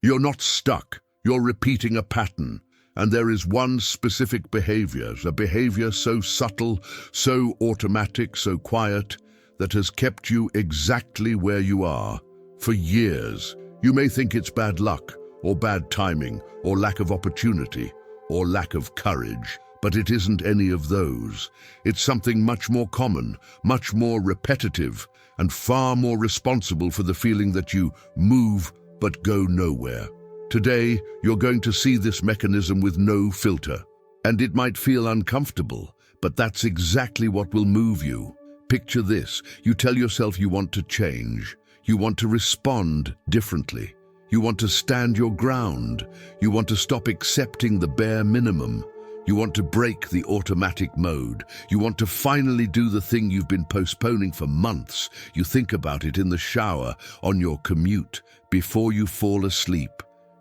You're not stuck. You're repeating a pattern. And there is one specific behavior, a behavior so subtle, so automatic, so quiet, that has kept you exactly where you are for years. You may think it's bad luck, or bad timing, or lack of opportunity, or lack of courage, but it isn't any of those. It's something much more common, much more repetitive, and far more responsible for the feeling that you move but go nowhere. Today, you're going to see this mechanism with no filter. And it might feel uncomfortable, but that's exactly what will move you. Picture this. You tell yourself you want to change. You want to respond differently. You want to stand your ground. You want to stop accepting the bare minimum. You want to break the automatic mode. You want to finally do the thing you've been postponing for months. You think about it in the shower, on your commute, before you fall asleep,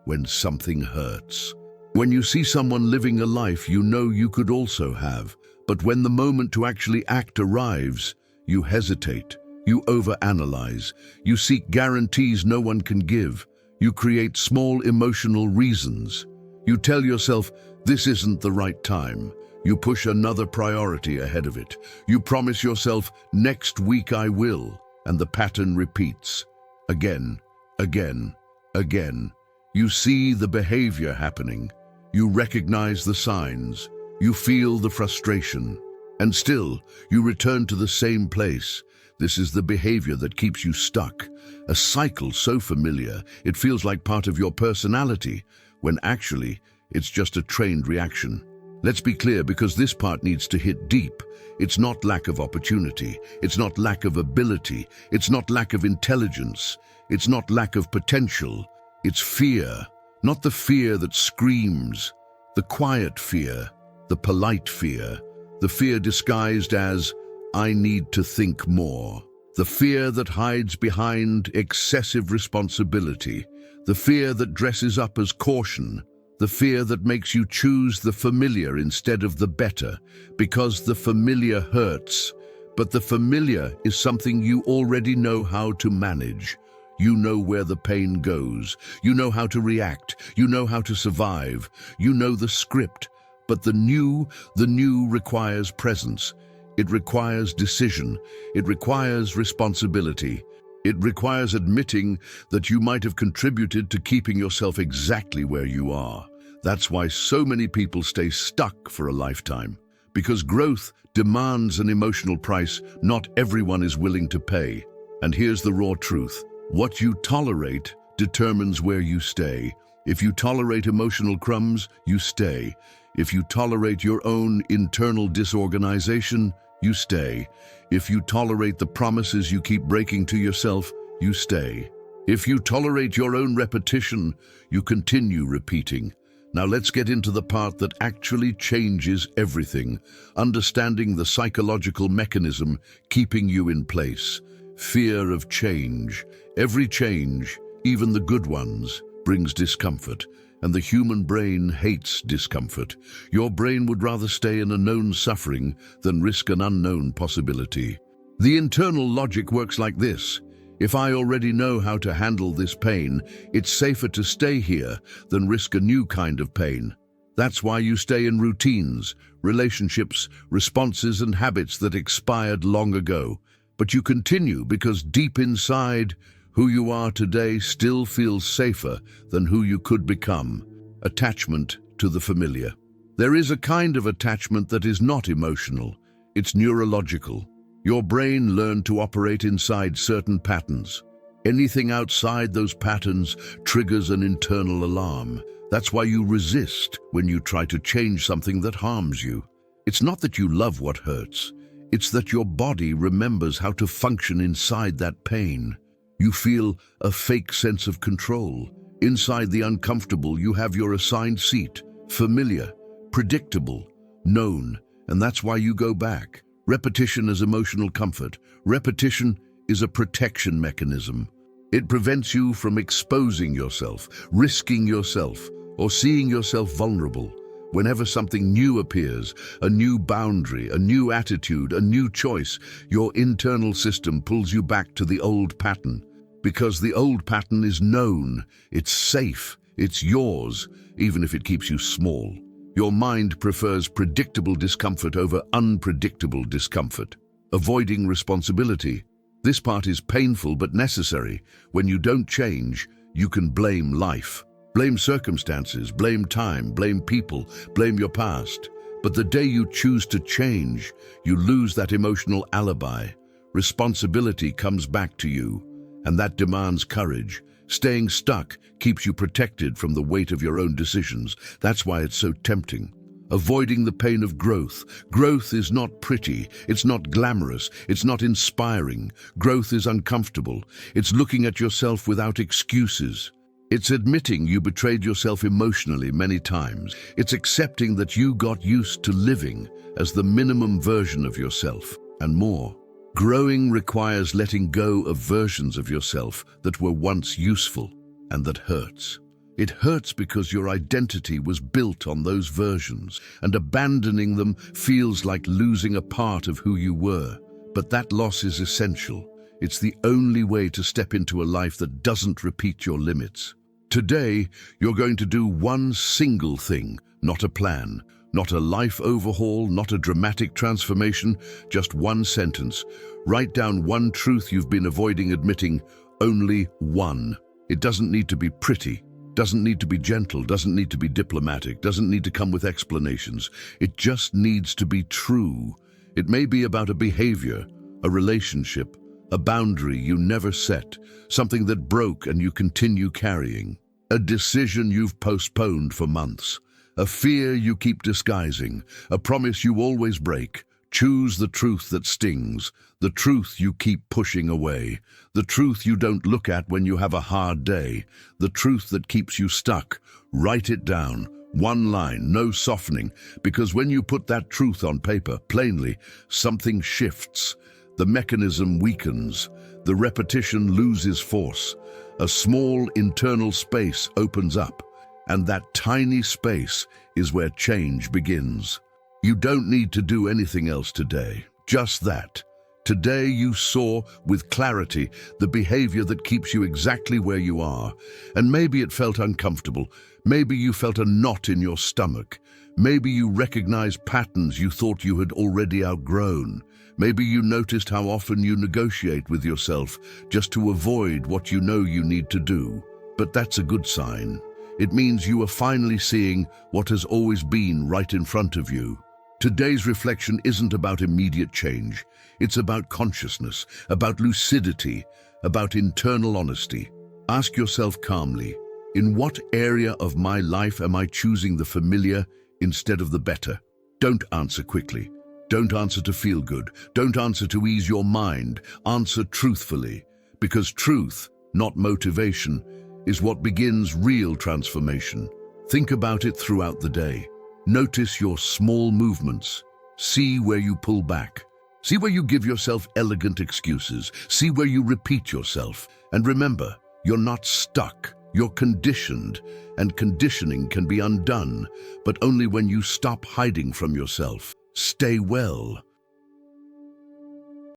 when something hurts. When you see someone living a life you know you could also have, but when the moment to actually act arrives, you hesitate, you overanalyze, you seek guarantees no one can give, you create small emotional reasons. You tell yourself, this isn't the right time. You push another priority ahead of it. You promise yourself, next week I will, and the pattern repeats. Again, again, again. You see the behavior happening. You recognize the signs. You feel the frustration. And still, you return to the same place. This is the behavior that keeps you stuck. A cycle so familiar, it feels like part of your personality, when actually, it's just a trained reaction. Let's be clear, because this part needs to hit deep. It's not lack of opportunity. It's not lack of ability. It's not lack of intelligence. It's not lack of potential. It's fear. Not the fear that screams. The quiet fear. The polite fear. The fear disguised as, I need to think more. The fear that hides behind excessive responsibility. The fear that dresses up as caution. The fear that makes you choose the familiar instead of the better, because the familiar hurts. But the familiar is something you already know how to manage. You know where the pain goes. You know how to react. You know how to survive. You know the script. But the new requires presence. It requires decision. It requires responsibility. It requires admitting that you might have contributed to keeping yourself exactly where you are. That's why so many people stay stuck for a lifetime. Because growth demands an emotional price not everyone is willing to pay. And here's the raw truth. What you tolerate determines where you stay. If you tolerate emotional crumbs, you stay. If you tolerate your own internal disorganization, you stay. If you tolerate the promises you keep breaking to yourself, you stay. If you tolerate your own repetition, you continue repeating. Now let's get into the part that actually changes everything, understanding the psychological mechanism keeping you in place. Fear of change. Every change, even the good ones, brings discomfort, and the human brain hates discomfort. Your brain would rather stay in a known suffering than risk an unknown possibility. The internal logic works like this. If I already know how to handle this pain, it's safer to stay here than risk a new kind of pain. That's why you stay in routines, relationships, responses, and habits that expired long ago. But you continue because deep inside, who you are today still feels safer than who you could become. Attachment to the familiar. There is a kind of attachment that is not emotional. It's neurological. Your brain learned to operate inside certain patterns. Anything outside those patterns triggers an internal alarm. That's why you resist when you try to change something that harms you. It's not that you love what hurts. It's that your body remembers how to function inside that pain. You feel a fake sense of control. Inside the uncomfortable, you have your assigned seat, familiar, predictable, known, and that's why you go back. Repetition is emotional comfort. Repetition is a protection mechanism. It prevents you from exposing yourself, risking yourself, or seeing yourself vulnerable. Whenever something new appears, a new boundary, a new attitude, a new choice, your internal system pulls you back to the old pattern. Because the old pattern is known, it's safe, it's yours, even if it keeps you small. Your mind prefers predictable discomfort over unpredictable discomfort. Avoiding responsibility. This part is painful but necessary. When you don't change, you can blame life. Blame circumstances, blame time, blame people, blame your past. But the day you choose to change, you lose that emotional alibi. Responsibility comes back to you, and that demands courage. Staying stuck keeps you protected from the weight of your own decisions. That's why it's so tempting. Avoiding the pain of growth. Growth is not pretty, it's not glamorous, it's not inspiring. Growth is uncomfortable. It's looking at yourself without excuses. It's admitting you betrayed yourself emotionally many times. It's accepting that you got used to living as the minimum version of yourself, and more. Growing requires letting go of versions of yourself that were once useful, and that hurts. It hurts because your identity was built on those versions, and abandoning them feels like losing a part of who you were. But that loss is essential. It's the only way to step into a life that doesn't repeat your limits. Today, you're going to do one single thing, not a plan, not a life overhaul, not a dramatic transformation, just one sentence. Write down one truth you've been avoiding admitting, only one. It doesn't need to be pretty, doesn't need to be gentle, doesn't need to be diplomatic, doesn't need to come with explanations. It just needs to be true. It may be about a behavior, a relationship, a boundary you never set, something that broke and you continue carrying, a decision you've postponed for months, a fear you keep disguising, a promise you always break. Choose the truth that stings, the truth you keep pushing away, the truth you don't look at when you have a hard day, the truth that keeps you stuck. Write it down, one line, no softening, because when you put that truth on paper, plainly, something shifts. The mechanism weakens, the repetition loses force, a small internal space opens up, and that tiny space is where change begins. You don't need to do anything else today, just that. Today you saw with clarity the behavior that keeps you exactly where you are, and maybe it felt uncomfortable, maybe you felt a knot in your stomach, maybe you recognized patterns you thought you had already outgrown. Maybe you noticed how often you negotiate with yourself just to avoid what you know you need to do. But that's a good sign. It means you are finally seeing what has always been right in front of you. Today's reflection isn't about immediate change. It's about consciousness, about lucidity, about internal honesty. Ask yourself calmly, in what area of my life am I choosing the familiar instead of the better? Don't answer quickly. Don't answer to feel good. Don't answer to ease your mind. Answer truthfully, because truth, not motivation, is what begins real transformation. Think about it throughout the day. Notice your small movements. See where you pull back. See where you give yourself elegant excuses. See where you repeat yourself. And remember, you're not stuck. You're conditioned, and conditioning can be undone, but only when you stop hiding from yourself. Stay well.